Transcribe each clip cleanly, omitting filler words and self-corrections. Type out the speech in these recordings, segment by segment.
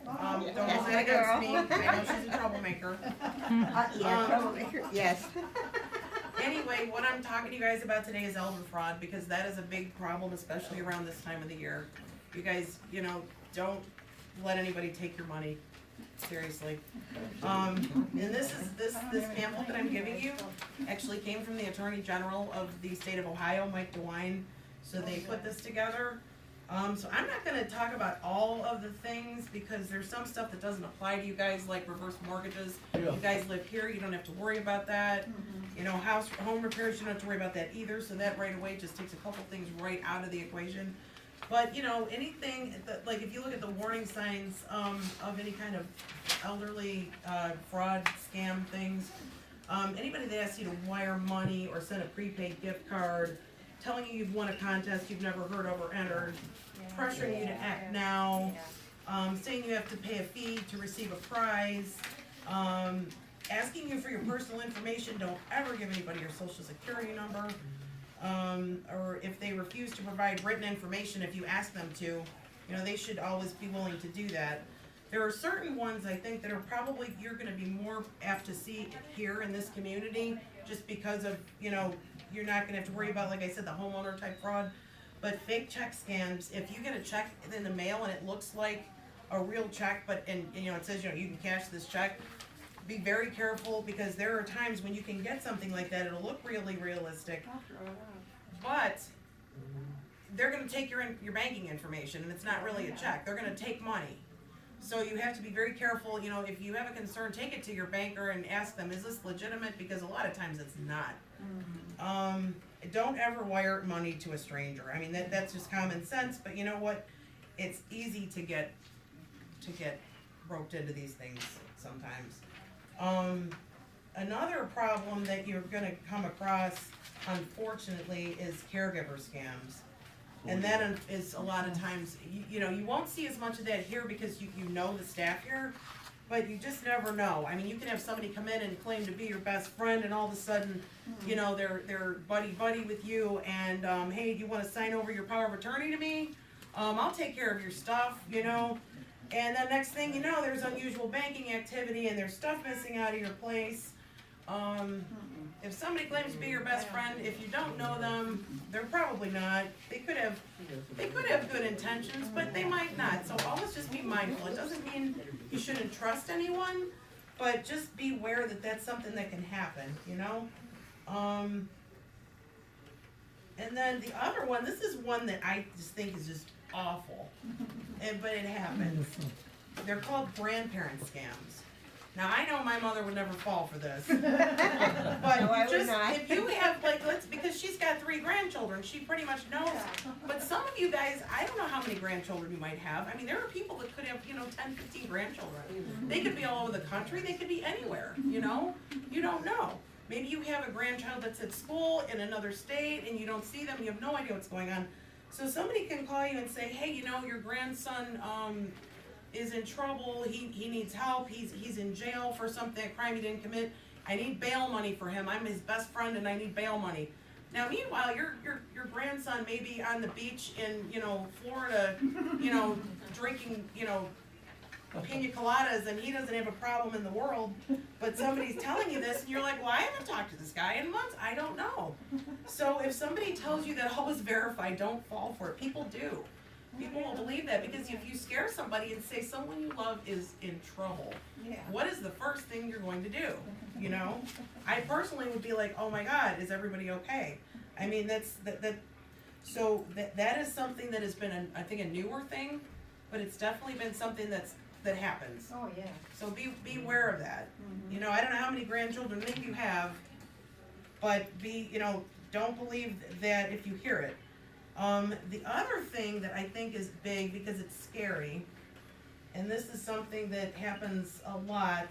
Don't hold that against me, I know she's a troublemaker. Yeah, troublemaker, yes. Anyway, what I'm talking to you guys about today is elder fraud, because that is a big problem, especially around this time of the year. You guys, don't let anybody take your money, seriously. And this pamphlet that I'm giving you actually came from the Attorney General of the state of Ohio, Mike DeWine, so they put this together. So I'm not gonna talk about all of the things, because there's some stuff that doesn't apply to you guys, like reverse mortgages. You guys live here, you don't have to worry about that. Home repairs, you don't have to worry about that either, so that right away just takes a couple things right out of the equation. But, anything, like if you look at the warning signs, of any kind of elderly, fraud, scam things, anybody that asks you to wire money or send a prepaid gift card, telling you you've won a contest you've never heard of or entered, pressuring you to act now, saying you have to pay a fee to receive a prize, asking you for your personal information, don't ever give anybody your social security number, or if they refuse to provide written information if you ask them to, they should always be willing to do that. There are certain ones I think that are probably, you're gonna be more apt to see here in this community, just because of, you're not gonna have to worry about, like I said, the homeowner type fraud. But fake check scams, if you get a check in the mail and it looks like a real check, but, and it says, you can cash this check, be very careful, because there are times when you can get something like that, it'll look really realistic, but they're gonna take your banking information, and it's not really a check, they're gonna take money. So you have to be very careful, if you have a concern, take it to your banker and ask them, is this legitimate, because a lot of times it's not. Don't ever wire money to a stranger, I mean, that's just common sense, but you know what, it's easy to get roped into these things sometimes. Another problem that you're gonna come across, unfortunately, is caregiver scams. And that is a lot of times, you won't see as much of that here because you know the staff here, but you just never know. I mean, you can have somebody come in and claim to be your best friend, and all of a sudden, they're buddy with you, and, hey, do you wanna sign over your power of attorney to me? I'll take care of your stuff, and then next thing you know, there's unusual banking activity and there's stuff missing out of your place. If somebody claims to be your best friend, if you don't know them, they're probably not. They could have good intentions, but they might not. So always just be mindful. It doesn't mean you shouldn't trust anyone, but just be aware that that's something that can happen, And then the other one, this is one that I just think is just awful, but it happens. They're called grandparent scams. Now, I know my mother would never fall for this, but No, I would not. if you have, because she's got 3 grandchildren, she pretty much knows. But some of you guys, I don't know how many grandchildren you might have. I mean, there are people that could have, 10, 15 grandchildren. They could be all over the country, they could be anywhere, You don't know. Maybe you have a grandchild that's at school in another state and you don't see them, you have no idea what's going on. So somebody can call you and say, hey, your grandson, is in trouble, he needs help, he's in jail for something, a crime he didn't commit, I need bail money for him, I'm his best friend and I need bail money. Now meanwhile, your grandson may be on the beach in, Florida, drinking, pina coladas, and he doesn't have a problem in the world, but somebody's telling you this and you're like, well, I haven't talked to this guy in months, I don't know. So if somebody tells you that always verify, don't fall for it. People do. People will believe that, because if you scare somebody and say someone you love is in trouble, what is the first thing you're going to do? I personally would be like, oh my God, is everybody okay? I mean, that is something that has been, I think, a newer thing, but it's definitely been something that happens. Oh, yeah. So be aware of that. I don't know how many grandchildren maybe you have, but don't believe that if you hear it. The other thing that I think is big, because it's scary, and this is something that happens a lot,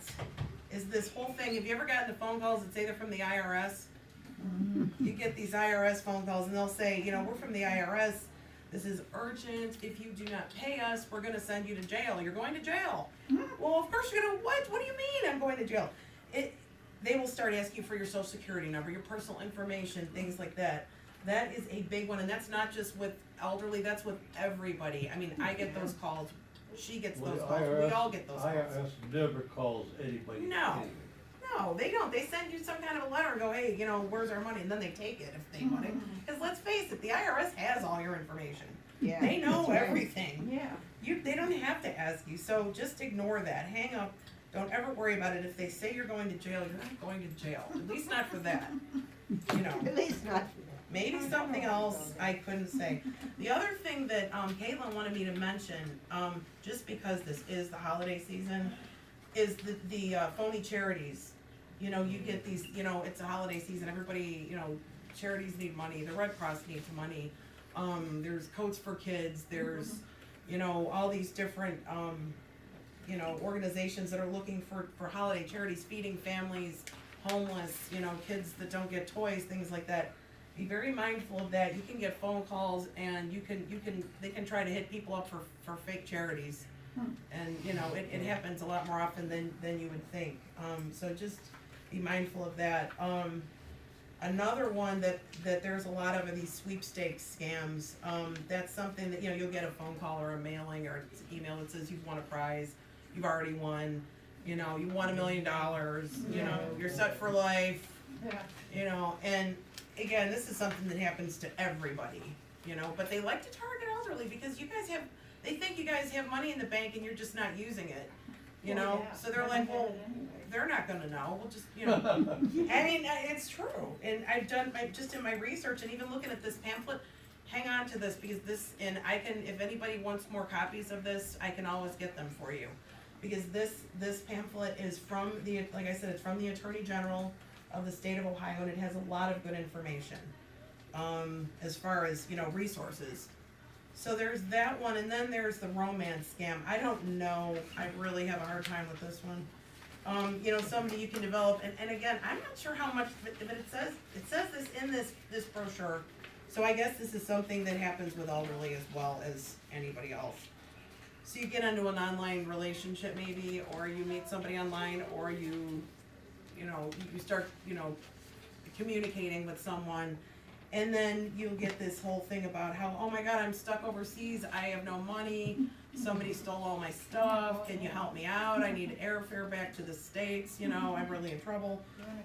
is this whole thing. Have you ever gotten the phone calls that say they're from the IRS? You get these IRS phone calls and they'll say, we're from the IRS, this is urgent, if you do not pay us, we're gonna send you to jail, you're going to jail. Well, of course you're gonna, what do you mean I'm going to jail? They will start asking you for your social security number, your personal information, things like that. That is a big one, and that's not just with elderly, that's with everybody. I mean, I get those calls she gets Well, those the calls, we IRS all get those calls. IRS never calls anybody. No. anyway. No, they don't, they send you some kind of a letter and go, hey, you know, where's our money, and then they take it if they want it, cause let's face it, the IRS has all your information. Yeah. They know that's right. everything. Yeah. They don't have to ask you, so just ignore that, hang up, don't ever worry about it, if they say you're going to jail, you're not going to jail, at least not for that, you know. At least not. Maybe something else I couldn't say. The other thing that, Caitlin wanted me to mention, just because this is the holiday season, is the phony charities. You know, you get these, you know, it's a holiday season, everybody, you know, charities need money, the Red Cross needs money. There's Coats for Kids, there's, you know, all these different, you know, organizations that are looking for holiday charities, feeding families, homeless, you know, kids that don't get toys, things like that. Be very mindful of that. You can get phone calls and they can try to hit people up for fake charities. And, you know, it happens a lot more often than you would think. So just be mindful of that. Another one that there's a lot of these sweepstakes scams. That's something that, you know, you'll get a phone call or a mailing or an email that says you've won a prize, you've already won, you know, you won $1 million, you know, you're set for life, Yeah. you know, and again, this is something that happens to everybody, you know, but they like to target elderly because you guys they think you guys have money in the bank and you're just not using it, you Well, know, yeah. so they're Never like, had well, it anyway. they're not gonna know, we'll just, you know, I mean, it's true, and I've done just in my research and even looking at this pamphlet, hang on to this because this, and I can, if anybody wants more copies of this, I can always get them for you. Because this pamphlet is from like I said, it's from the Attorney General of the state of Ohio, and it has a lot of good information, as far as, you know, resources. So there's that one, and then there's the romance scam. I don't know, I really have a hard time with this one. You know, somebody you can develop, and again, I'm not sure how much, but it says this in this brochure. So I guess this is something that happens with elderly as well as anybody else. So you get into an online relationship maybe, or you meet somebody online, or you know, you start, you know, communicating with someone, and then you'll get this whole thing about how, oh my God, I'm stuck overseas, I have no money, somebody stole all my stuff, can you help me out, I need airfare back to the States, you know, I'm really in trouble,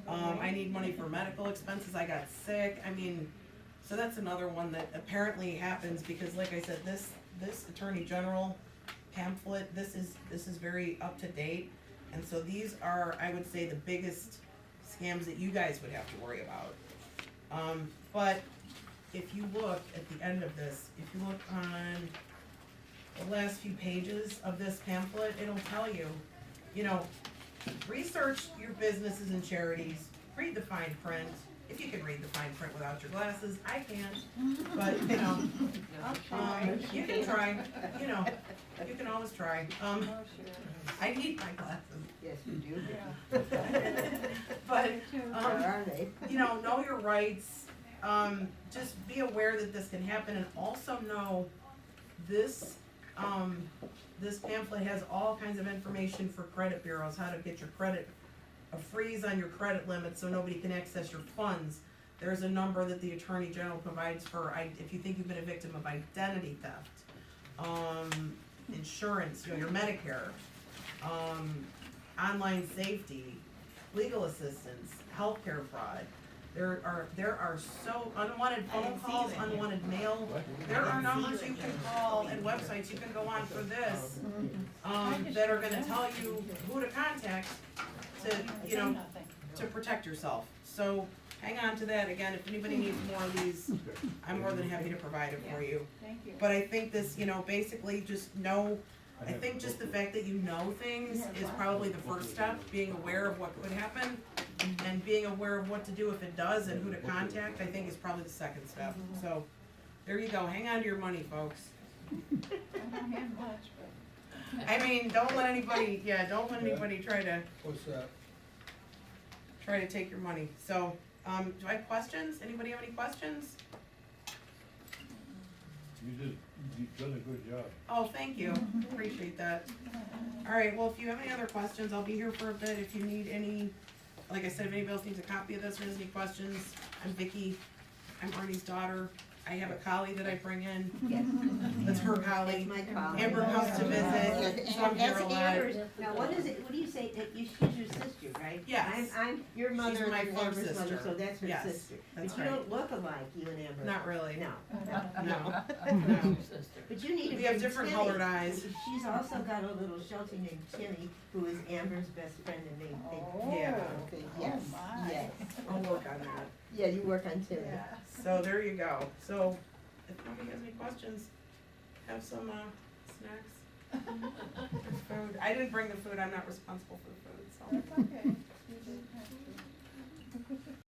I need money for medical expenses, I got sick, I mean, so that's another one that apparently happens, because like I said, this Attorney General pamphlet, this is very up to date, and so these are, I would say, the biggest scams that you guys would have to worry about. But if you look at the end of this, if you look on the last few pages of this pamphlet, it'll tell you, you know, research your businesses and charities, read the fine print. If you can read the fine print without your glasses, I can't, but, you know, you can try, you know, you can always try. Oh, sure. I need my glasses. Yes, you do. Yeah. But, Where are they? you know your rights, just be aware that this can happen, and also know this, this pamphlet has all kinds of information for credit bureaus, how to get your credit, a freeze on your credit limit so nobody can access your funds. There's a number that the Attorney General provides for, if you think you've been a victim of identity theft, insurance, you know, your Medicare, online safety, legal assistance, healthcare fraud. There are so unwanted phone calls, unwanted mail. There are numbers you can call and websites you can go on for this, that are gonna tell you who to contact to, you know, to protect yourself. So hang on to that. Again, if anybody needs more of these, I'm more than happy to provide it for you. Thank you. But I think this, you know, basically just know, I think just the fact that you know things is probably the first step, being aware of what could happen, and being aware of what to do if it does and who to contact, I think is probably the second step. So, there you go, hang on to your money, folks. I don't have much, but. I mean, don't let anybody try to What's that? take your money. So, do I have questions? Anybody have any questions? You've done a good job. Oh, thank you, appreciate that. All right, well, if you have any other questions, I'll be here for a bit. If you need any, like I said, if anybody else needs a copy of this or has any questions, I'm Vicky. I'm Arnie's daughter. I have a collie that I bring in, Yes. that's her That's collie. my collie. Amber comes to visit, so I'm here That's a lot. Amber's, now what is it, what do you say, that she's your sister, right? Yes. I'm your mother She's and my I'm first Amber's mother, sister. so that's her Yes, sister. that's But you right. don't look alike, you and Amber. Not really. No, No. no. But you need to We have bring different Timmy. colored eyes. She's also got a little Sheltie named Timmy, who is Amber's best friend, and they Yeah. okay, Oh, yes, my. yes. I'll work on that. Yeah, you work on Timmy. Yeah. So there you go. So if nobody has any questions, have some snacks. Food. I didn't bring the food. I'm not responsible for the food, so. That's okay. You didn't have to.